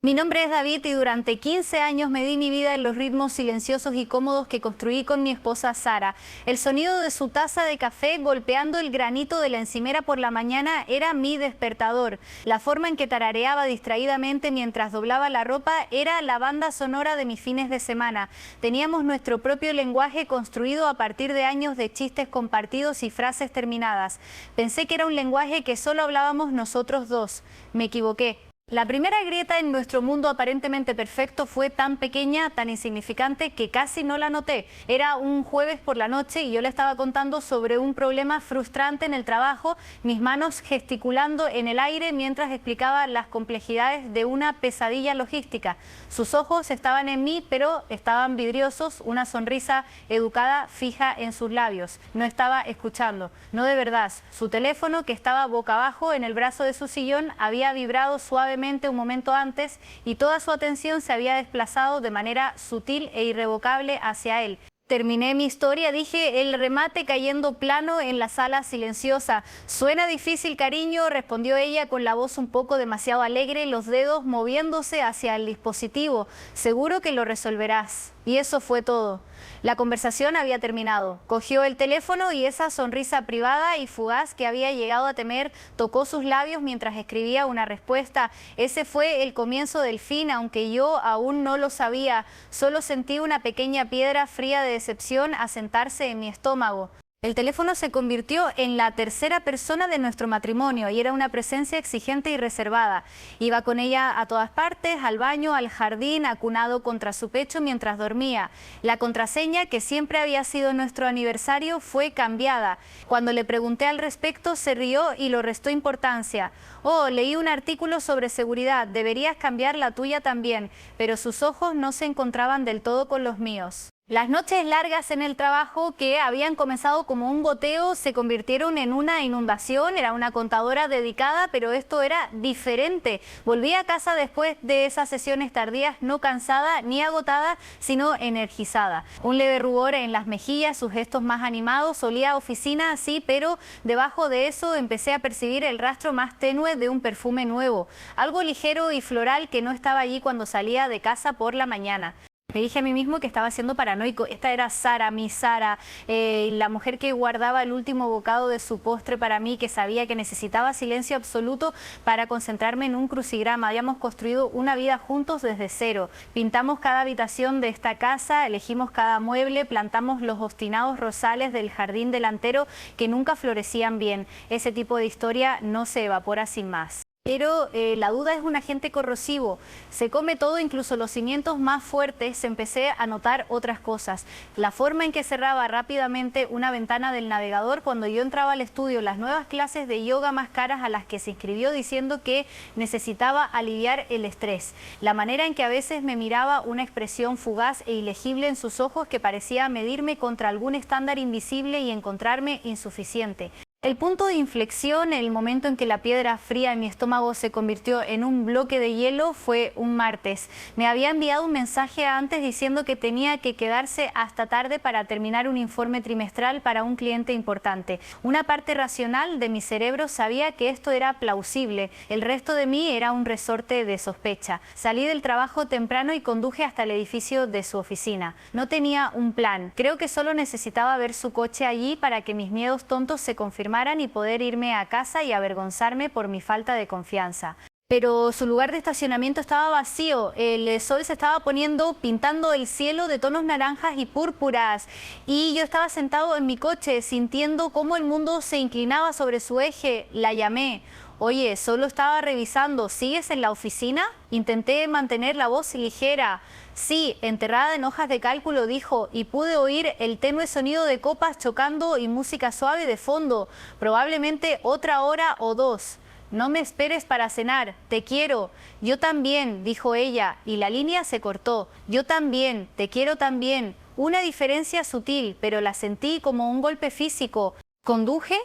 Mi nombre es David y durante 15 años me di mi vida en los ritmos silenciosos y cómodos que construí con mi esposa Sara. El sonido de su taza de café golpeando el granito de la encimera por la mañana era mi despertador. La forma en que tarareaba distraídamente mientras doblaba la ropa era la banda sonora de mis fines de semana. Teníamos nuestro propio lenguaje construido a partir de años de chistes compartidos y frases terminadas. Pensé que era un lenguaje que solo hablábamos nosotros dos. Me equivoqué. La primera grieta en nuestro mundo aparentemente perfecto fue tan pequeña, tan insignificante, que casi no la noté. Era un jueves por la noche y yo le estaba contando sobre un problema frustrante en el trabajo, mis manos gesticulando en el aire mientras explicaba las complejidades de una pesadilla logística. Sus ojos estaban en mí, pero estaban vidriosos, una sonrisa educada fija en sus labios. No estaba escuchando, no de verdad. Su teléfono, que estaba boca abajo en el brazo de su sillón, había vibrado suavemente un momento antes y toda su atención se había desplazado de manera sutil e irrevocable hacia él. Terminé mi historia, dije, el remate cayendo plano en la sala silenciosa. Suena difícil, cariño, respondió ella con la voz un poco demasiado alegre, los dedos moviéndose hacia el dispositivo. Seguro que lo resolverás. Y eso fue todo. La conversación había terminado. Cogió el teléfono y esa sonrisa privada y fugaz que había llegado a temer tocó sus labios mientras escribía una respuesta. Ese fue el comienzo del fin, aunque yo aún no lo sabía. Solo sentí una pequeña piedra fría de decepción asentarse en mi estómago. El teléfono se convirtió en la tercera persona de nuestro matrimonio y era una presencia exigente y reservada. Iba con ella a todas partes, al baño, al jardín, acunado contra su pecho mientras dormía. La contraseña, que siempre había sido nuestro aniversario, fue cambiada. Cuando le pregunté al respecto, se rió y lo restó importancia. Oh, leí un artículo sobre seguridad, deberías cambiar la tuya también, pero sus ojos no se encontraban del todo con los míos. Las noches largas en el trabajo, que habían comenzado como un goteo, se convirtieron en una inundación. Era una contadora dedicada, pero esto era diferente. Volví a casa después de esas sesiones tardías, no cansada ni agotada, sino energizada. Un leve rubor en las mejillas, sus gestos más animados, olía a oficina, sí, pero debajo de eso empecé a percibir el rastro más tenue de un perfume nuevo. Algo ligero y floral que no estaba allí cuando salía de casa por la mañana. Me dije a mí mismo que estaba siendo paranoico. Esta era Sara, mi Sara, la mujer que guardaba el último bocado de su postre para mí, que sabía que necesitaba silencio absoluto para concentrarme en un crucigrama. Habíamos construido una vida juntos desde cero. Pintamos cada habitación de esta casa, elegimos cada mueble, plantamos los obstinados rosales del jardín delantero que nunca florecían bien. Ese tipo de historia no se evapora sin más. Pero la duda es un agente corrosivo, se come todo, incluso los cimientos más fuertes. Empecé a notar otras cosas. La forma en que cerraba rápidamente una ventana del navegador cuando yo entraba al estudio, las nuevas clases de yoga más caras a las que se inscribió diciendo que necesitaba aliviar el estrés. La manera en que a veces me miraba, una expresión fugaz e ilegible en sus ojos que parecía medirme contra algún estándar invisible y encontrarme insuficiente. El punto de inflexión, el momento en que la piedra fría en mi estómago se convirtió en un bloque de hielo, fue un martes. Me había enviado un mensaje antes diciendo que tenía que quedarse hasta tarde para terminar un informe trimestral para un cliente importante. Una parte racional de mi cerebro sabía que esto era plausible. El resto de mí era un resorte de sospecha. Salí del trabajo temprano y conduje hasta el edificio de su oficina. No tenía un plan. Creo que solo necesitaba ver su coche allí para que mis miedos tontos se confirmaran y poder irme a casa y avergonzarme por mi falta de confianza. Pero su lugar de estacionamiento estaba vacío, el sol se estaba poniendo, pintando el cielo de tonos naranjas y púrpuras, y yo estaba sentado en mi coche sintiendo cómo el mundo se inclinaba sobre su eje. La llamé. Oye, solo estaba revisando, ¿sigues en la oficina? Intenté mantener la voz ligera. Sí, enterrada en hojas de cálculo, dijo, y pude oír el tenue sonido de copas chocando y música suave de fondo. Probablemente otra hora o dos. No me esperes para cenar, te quiero. Yo también, dijo ella, y la línea se cortó. Yo también, te quiero también. Una diferencia sutil, pero la sentí como un golpe físico. Conduje.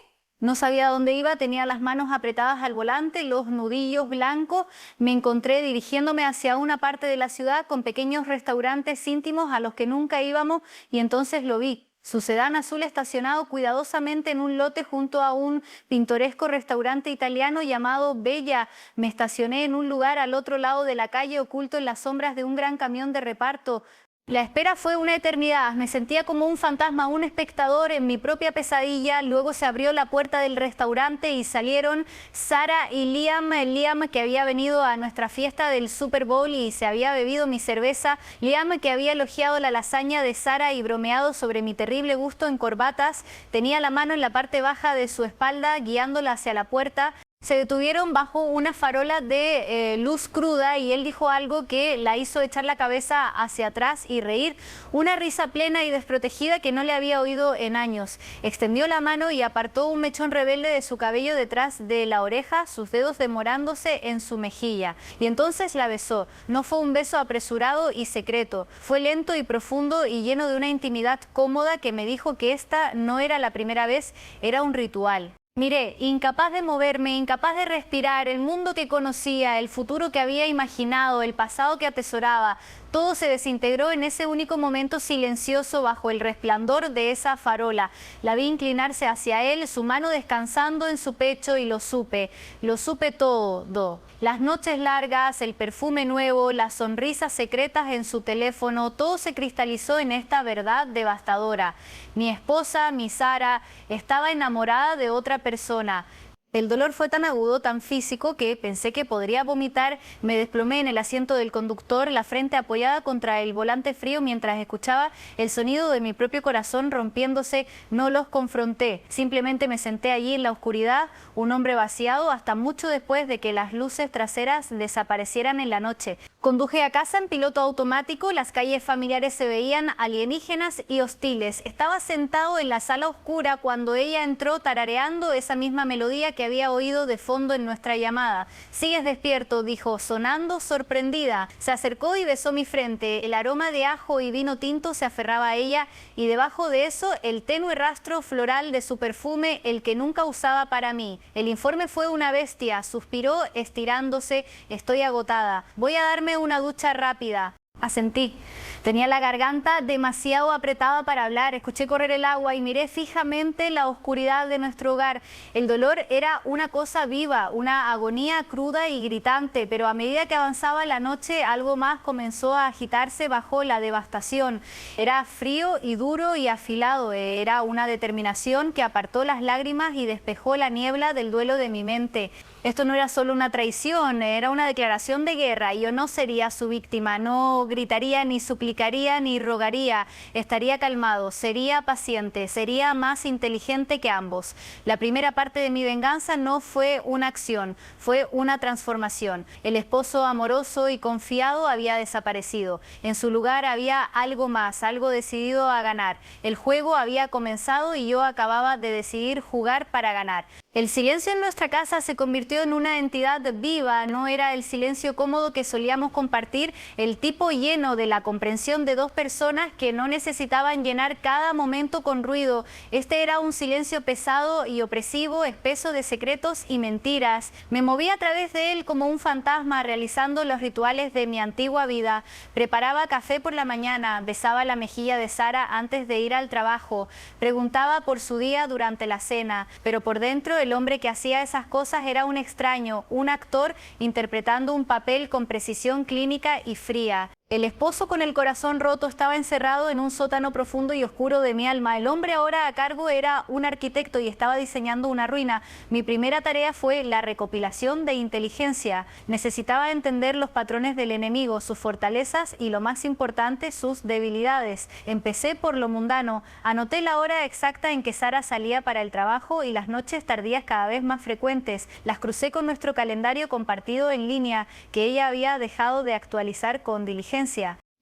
No sabía dónde iba, tenía las manos apretadas al volante, los nudillos blancos. Me encontré dirigiéndome hacia una parte de la ciudad con pequeños restaurantes íntimos a los que nunca íbamos y entonces lo vi. Su sedán azul estacionado cuidadosamente en un lote junto a un pintoresco restaurante italiano llamado Bella. Me estacioné en un lugar al otro lado de la calle, oculto en las sombras de un gran camión de reparto. La espera fue una eternidad. Me sentía como un fantasma, un espectador en mi propia pesadilla. Luego se abrió la puerta del restaurante y salieron Sara y Liam. Liam, que había venido a nuestra fiesta del Super Bowl y se había bebido mi cerveza. Liam, que había elogiado la lasaña de Sara y bromeado sobre mi terrible gusto en corbatas. Tenía la mano en la parte baja de su espalda, guiándola hacia la puerta. Se detuvieron bajo una farola de luz cruda y él dijo algo que la hizo echar la cabeza hacia atrás y reír. Una risa plena y desprotegida que no le había oído en años. Extendió la mano y apartó un mechón rebelde de su cabello detrás de la oreja, sus dedos demorándose en su mejilla. Y entonces la besó. No fue un beso apresurado y secreto. Fue lento y profundo y lleno de una intimidad cómoda que me dijo que esta no era la primera vez, era un ritual. Miré, incapaz de moverme, incapaz de respirar, el mundo que conocía, el futuro que había imaginado, el pasado que atesoraba, todo se desintegró en ese único momento silencioso bajo el resplandor de esa farola. La vi inclinarse hacia él, su mano descansando en su pecho y lo supe todo. Las noches largas, el perfume nuevo, las sonrisas secretas en su teléfono, todo se cristalizó en esta verdad devastadora. Mi esposa, mi Sara, estaba enamorada de otra persona. El dolor fue tan agudo, tan físico, que pensé que podría vomitar. Me desplomé en el asiento del conductor, la frente apoyada contra el volante frío mientras escuchaba el sonido de mi propio corazón rompiéndose. No los confronté, simplemente me senté allí en la oscuridad, un hombre vaciado, hasta mucho después de que las luces traseras desaparecieran en la noche. Conduje a casa en piloto automático, las calles familiares se veían alienígenas y hostiles. Estaba sentado en la sala oscura cuando ella entró tarareando esa misma melodía que había oído de fondo en nuestra llamada. «Sigues despierto», dijo, sonando sorprendida. Se acercó y besó mi frente. El aroma de ajo y vino tinto se aferraba a ella y debajo de eso el tenue rastro floral de su perfume, el que nunca usaba para mí. El informe fue una bestia, suspiró estirándose. «Estoy agotada. Voy a darme una ducha rápida». Asentí. Tenía la garganta demasiado apretada para hablar. Escuché correr el agua y miré fijamente la oscuridad de nuestro hogar. El dolor era una cosa viva, una agonía cruda y gritante, pero a medida que avanzaba la noche, algo más comenzó a agitarse bajo la devastación. Era frío y duro y afilado. Era una determinación que apartó las lágrimas y despejó la niebla del duelo de mi mente. Esto no era solo una traición, era una declaración de guerra y yo no sería su víctima, no gritaría, ni suplicaría, ni rogaría, estaría calmado, sería paciente, sería más inteligente que ambos. La primera parte de mi venganza no fue una acción, fue una transformación. El esposo amoroso y confiado había desaparecido. En su lugar había algo más, algo decidido a ganar. El juego había comenzado y yo acababa de decidir jugar para ganar. El silencio en nuestra casa se convirtió en una entidad viva, no era el silencio cómodo que solíamos compartir, el tipo lleno de la comprensión de dos personas que no necesitaban llenar cada momento con ruido. Este era un silencio pesado y opresivo, espeso de secretos y mentiras. Me moví a través de él como un fantasma, realizando los rituales de mi antigua vida. Preparaba café por la mañana, besaba la mejilla de Sara antes de ir al trabajo, preguntaba por su día durante la cena, pero por dentro el hombre que hacía esas cosas era un extraño, un actor interpretando un papel con precisión clínica y fría. El esposo con el corazón roto estaba encerrado en un sótano profundo y oscuro de mi alma. El hombre ahora a cargo era un arquitecto y estaba diseñando una ruina. Mi primera tarea fue la recopilación de inteligencia. Necesitaba entender los patrones del enemigo, sus fortalezas y, lo más importante, sus debilidades. Empecé por lo mundano. Anoté la hora exacta en que Sara salía para el trabajo y las noches tardías cada vez más frecuentes. Las crucé con nuestro calendario compartido en línea, que ella había dejado de actualizar con diligencia.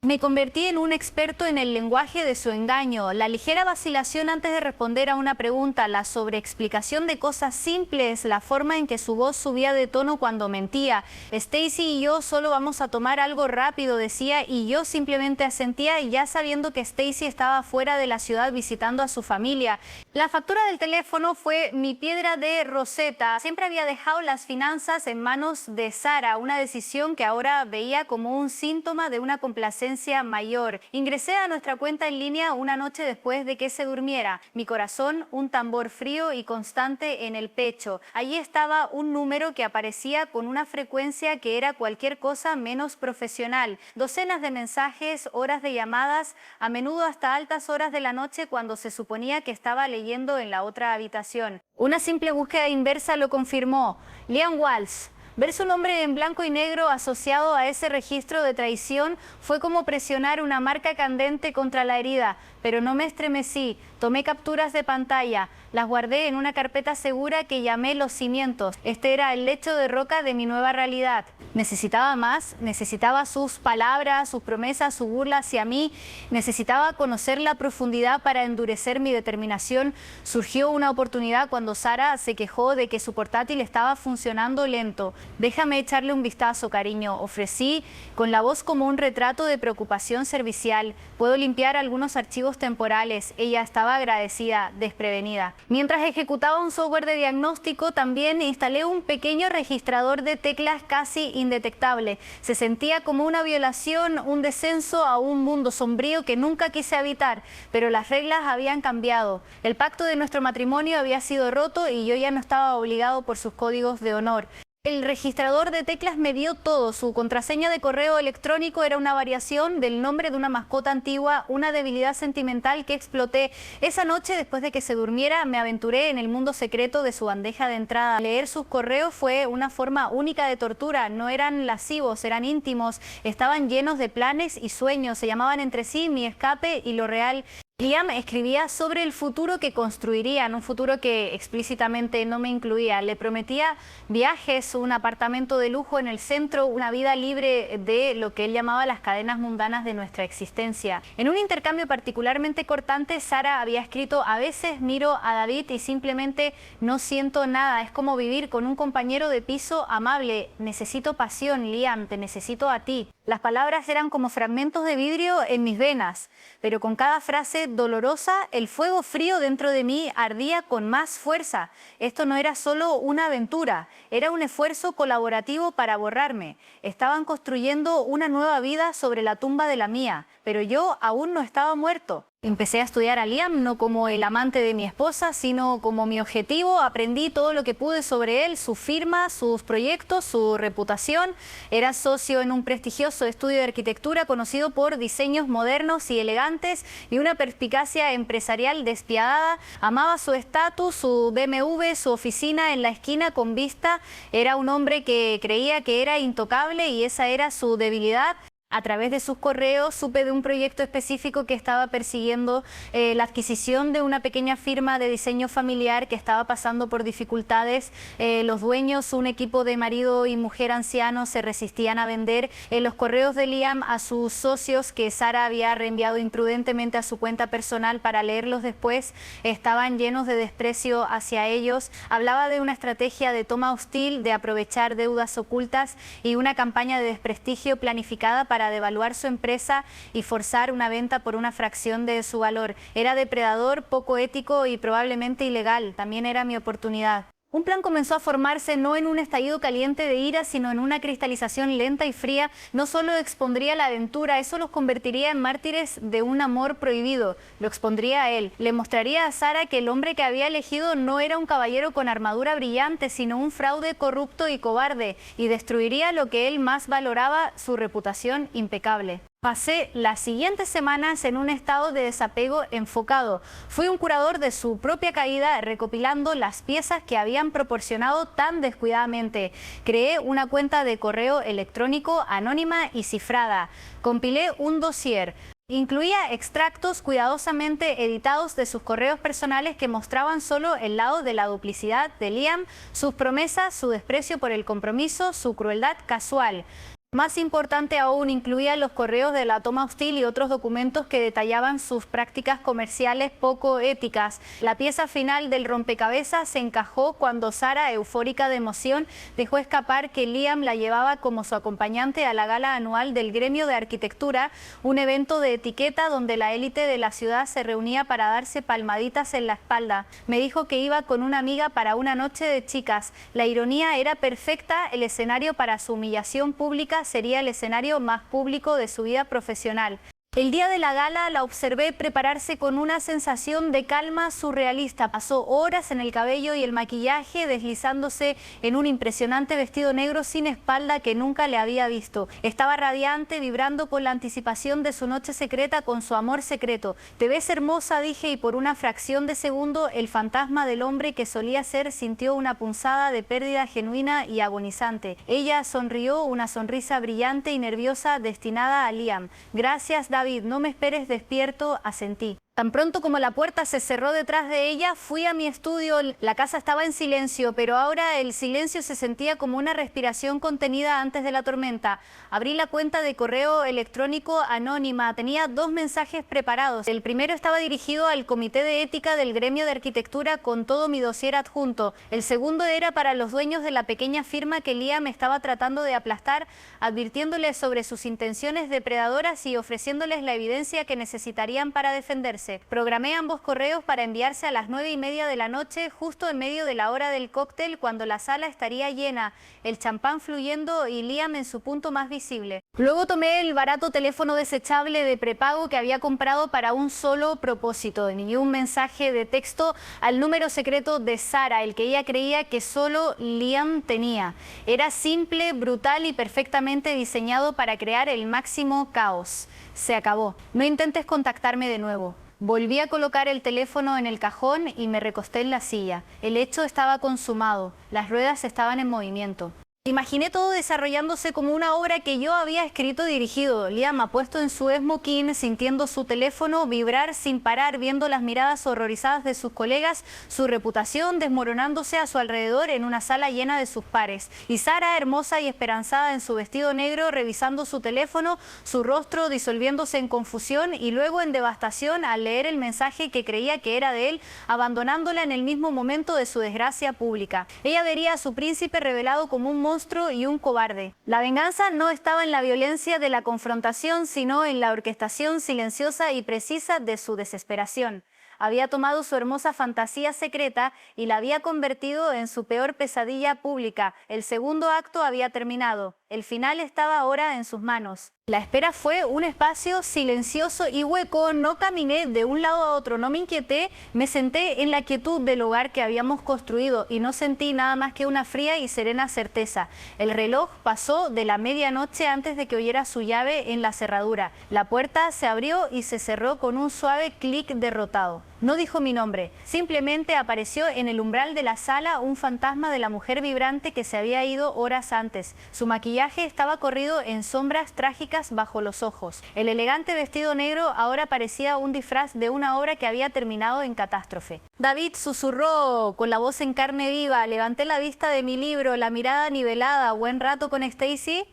Me convertí en un experto en el lenguaje de su engaño, la ligera vacilación antes de responder a una pregunta, la sobreexplicación de cosas simples, la forma en que su voz subía de tono cuando mentía. Stacy y yo solo vamos a tomar algo rápido, decía, y yo simplemente asentía, ya sabiendo que Stacy estaba fuera de la ciudad visitando a su familia. La factura del teléfono fue mi piedra de Rosetta. Siempre había dejado las finanzas en manos de Sara, una decisión que ahora veía como un síntoma de una complacencia mayor. Ingresé a nuestra cuenta en línea una noche después de que se durmiera. Mi corazón, un tambor frío y constante en el pecho. Allí estaba un número que aparecía con una frecuencia que era cualquier cosa menos profesional. Docenas de mensajes, horas de llamadas, a menudo hasta altas horas de la noche cuando se suponía que estaba leyendo en la otra habitación. Una simple búsqueda inversa lo confirmó. Liam Walsh. Ver su nombre en blanco y negro asociado a ese registro de traición fue como presionar una marca candente contra la herida, pero no me estremecí. Tomé capturas de pantalla, las guardé en una carpeta segura que llamé Los Cimientos. Este era el lecho de roca de mi nueva realidad. Necesitaba más, necesitaba sus palabras, sus promesas, su burla hacia mí. Necesitaba conocer la profundidad para endurecer mi determinación. Surgió una oportunidad cuando Sara se quejó de que su portátil estaba funcionando lento. Déjame echarle un vistazo, cariño, ofrecí con la voz como un retrato de preocupación servicial. Puedo limpiar algunos archivos temporales. Ella estaba agradecida, desprevenida. Mientras ejecutaba un software de diagnóstico, también instalé un pequeño registrador de teclas casi indetectable. Se sentía como una violación, un descenso a un mundo sombrío que nunca quise habitar, pero las reglas habían cambiado. El pacto de nuestro matrimonio había sido roto y yo ya no estaba obligado por sus códigos de honor. El registrador de teclas me dio todo. Su contraseña de correo electrónico era una variación del nombre de una mascota antigua, una debilidad sentimental que exploté. Esa noche, después de que se durmiera, me aventuré en el mundo secreto de su bandeja de entrada. Leer sus correos fue una forma única de tortura. No eran lascivos, eran íntimos, estaban llenos de planes y sueños. Se llamaban entre sí Mi Escape y Lo Real. Liam escribía sobre el futuro que construirían, un futuro que explícitamente no me incluía. Le prometía viajes, un apartamento de lujo en el centro, una vida libre de lo que él llamaba las cadenas mundanas de nuestra existencia. En un intercambio particularmente cortante, Sara había escrito: a veces miro a David y simplemente no siento nada. Es como vivir con un compañero de piso amable. Necesito pasión, Liam, te necesito a ti. Las palabras eran como fragmentos de vidrio en mis venas, pero con cada frase dolorosa, el fuego frío dentro de mí ardía con más fuerza. Esto no era solo una aventura, era un esfuerzo colaborativo para borrarme. Estaban construyendo una nueva vida sobre la tumba de la mía, pero yo aún no estaba muerto. Empecé a estudiar a Liam no como el amante de mi esposa, sino como mi objetivo. Aprendí todo lo que pude sobre él, su firma, sus proyectos, su reputación. Era socio en un prestigioso estudio de arquitectura conocido por diseños modernos y elegantes y una perspicacia empresarial despiadada. Amaba su estatus, su BMW, su oficina en la esquina con vista. Era un hombre que creía que era intocable y esa era su debilidad. A través de sus correos supe de un proyecto específico que estaba persiguiendo, la adquisición de una pequeña firma de diseño familiar que estaba pasando por dificultades. Los dueños, un equipo de marido y mujer ancianos, se resistían a vender. Los correos de Liam a sus socios, que Sara había reenviado imprudentemente a su cuenta personal para leerlos después, estaban llenos de desprecio hacia ellos. Hablaba de una estrategia de toma hostil, de aprovechar deudas ocultas y una campaña de desprestigio planificada para devaluar su empresa y forzar una venta por una fracción de su valor. Era depredador, poco ético y probablemente ilegal. También era mi oportunidad. Un plan comenzó a formarse no en un estallido caliente de ira, sino en una cristalización lenta y fría. No solo expondría la aventura, eso los convertiría en mártires de un amor prohibido. Lo expondría a él. Le mostraría a Sara que el hombre que había elegido no era un caballero con armadura brillante, sino un fraude corrupto y cobarde. Y destruiría lo que él más valoraba, su reputación impecable. Pasé las siguientes semanas en un estado de desapego enfocado. Fui un curador de su propia caída, recopilando las piezas que habían proporcionado tan descuidadamente. Creé una cuenta de correo electrónico anónima y cifrada. Compilé un dossier. Incluía extractos cuidadosamente editados de sus correos personales que mostraban solo el lado de la duplicidad de Liam, sus promesas, su desprecio por el compromiso, su crueldad casual. Más importante aún, incluía los correos de la toma hostil y otros documentos que detallaban sus prácticas comerciales poco éticas. La pieza final del rompecabezas se encajó cuando Sara, eufórica de emoción, dejó escapar que Liam la llevaba como su acompañante a la gala anual del Gremio de Arquitectura, un evento de etiqueta donde la élite de la ciudad se reunía para darse palmaditas en la espalda. Me dijo que iba con una amiga para una noche de chicas. La ironía era perfecta, el escenario para su humillación pública sería el escenario más público de su vida profesional. El día de la gala la observé prepararse con una sensación de calma surrealista. Pasó horas en el cabello y el maquillaje, deslizándose en un impresionante vestido negro sin espalda que nunca le había visto. Estaba radiante, vibrando por la anticipación de su noche secreta con su amor secreto. Te ves hermosa, dije, y por una fracción de segundo el fantasma del hombre que solía ser sintió una punzada de pérdida genuina y agonizante. Ella sonrió, una sonrisa brillante y nerviosa destinada a Liam. Gracias, David. No me esperes despierto, asentí. Tan pronto como la puerta se cerró detrás de ella, fui a mi estudio. La casa estaba en silencio, pero ahora el silencio se sentía como una respiración contenida antes de la tormenta. Abrí la cuenta de correo electrónico anónima. Tenía 2 mensajes preparados. El primero estaba dirigido al Comité de Ética del Gremio de Arquitectura con todo mi dossier adjunto. El segundo era para los dueños de la pequeña firma que Liam estaba tratando de aplastar, advirtiéndoles sobre sus intenciones depredadoras y ofreciéndoles la evidencia que necesitarían para defenderse. Programé ambos correos para enviarse a las 9:30 de la noche, justo en medio de la hora del cóctel, cuando la sala estaría llena, el champán fluyendo y Liam en su punto más visible. Luego tomé el barato teléfono desechable de prepago que había comprado para un solo propósito. Envié un mensaje de texto al número secreto de Sara, el que ella creía que solo Liam tenía. Era simple, brutal y perfectamente diseñado para crear el máximo caos. Se acabó. No intentes contactarme de nuevo. Volví a colocar el teléfono en el cajón y me recosté en la silla. El hecho estaba consumado, las ruedas estaban en movimiento. Imaginé todo desarrollándose como una obra que yo había escrito y dirigido. Liam apuesto en su smoking, sintiendo su teléfono vibrar sin parar, viendo las miradas horrorizadas de sus colegas, su reputación desmoronándose a su alrededor en una sala llena de sus pares. Y Sara, hermosa y esperanzada en su vestido negro, revisando su teléfono, su rostro disolviéndose en confusión y luego en devastación al leer el mensaje que creía que era de él, abandonándola en el mismo momento de su desgracia pública. Ella vería a su príncipe revelado como un monstruo y un cobarde. La venganza no estaba en la violencia de la confrontación, sino en la orquestación silenciosa y precisa de su desesperación. Había tomado su hermosa fantasía secreta y la había convertido en su peor pesadilla pública. El segundo acto había terminado. El final estaba ahora en sus manos. La espera fue un espacio silencioso y hueco. No caminé de un lado a otro, no me inquieté, me senté en la quietud del hogar que habíamos construido y no sentí nada más que una fría y serena certeza. El reloj pasó de la medianoche antes de que oyera su llave en la cerradura. La puerta se abrió y se cerró con un suave clic derrotado. No dijo mi nombre, simplemente apareció en el umbral de la sala un fantasma de la mujer vibrante que se había ido horas antes. Su maquillaje estaba corrido en sombras trágicas bajo los ojos. El elegante vestido negro ahora parecía un disfraz de una obra que había terminado en catástrofe. David susurró con la voz en carne viva. Levanté la vista de mi libro, la mirada nivelada. ¿Buen rato con Stacy?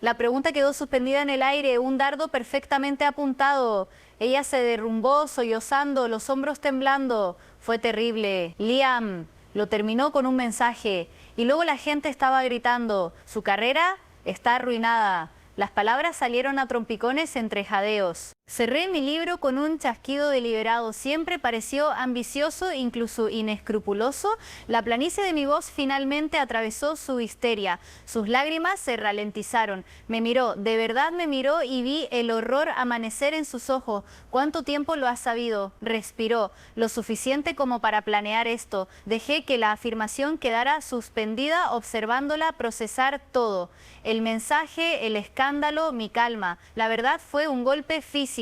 La pregunta quedó suspendida en el aire, un dardo perfectamente apuntado. Ella se derrumbó sollozando, los hombros temblando. Fue terrible. Liam lo terminó con un mensaje y luego la gente estaba gritando, su carrera está arruinada. Las palabras salieron a trompicones entre jadeos. Cerré mi libro con un chasquido deliberado. Siempre pareció ambicioso, incluso inescrupuloso. La planicie de mi voz finalmente atravesó su histeria. Sus lágrimas se ralentizaron. Me miró, de verdad me miró y vi el horror amanecer en sus ojos. ¿Cuánto tiempo lo has sabido? Respiró. Lo suficiente como para planear esto. Dejé que la afirmación quedara suspendida observándola procesar todo. El mensaje, el escándalo, mi calma. La verdad fue un golpe físico.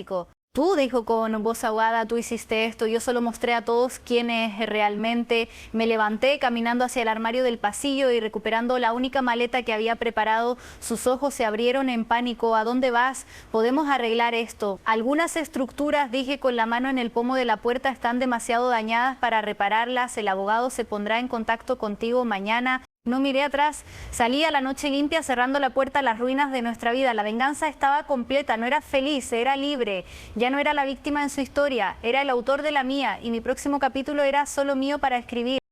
Tú, dijo con voz ahogada, tú hiciste esto, yo solo mostré a todos quién es realmente. Me levanté caminando hacia el armario del pasillo y recuperando la única maleta que había preparado, sus ojos se abrieron en pánico. ¿A dónde vas? Podemos arreglar esto. Algunas estructuras, dije con la mano en el pomo de la puerta, están demasiado dañadas para repararlas. El abogado se pondrá en contacto contigo mañana. No miré atrás, salí a la noche limpia cerrando la puerta a las ruinas de nuestra vida. La venganza estaba completa, no era feliz, era libre. Ya no era la víctima en su historia, era el autor de la mía y mi próximo capítulo era solo mío para escribir.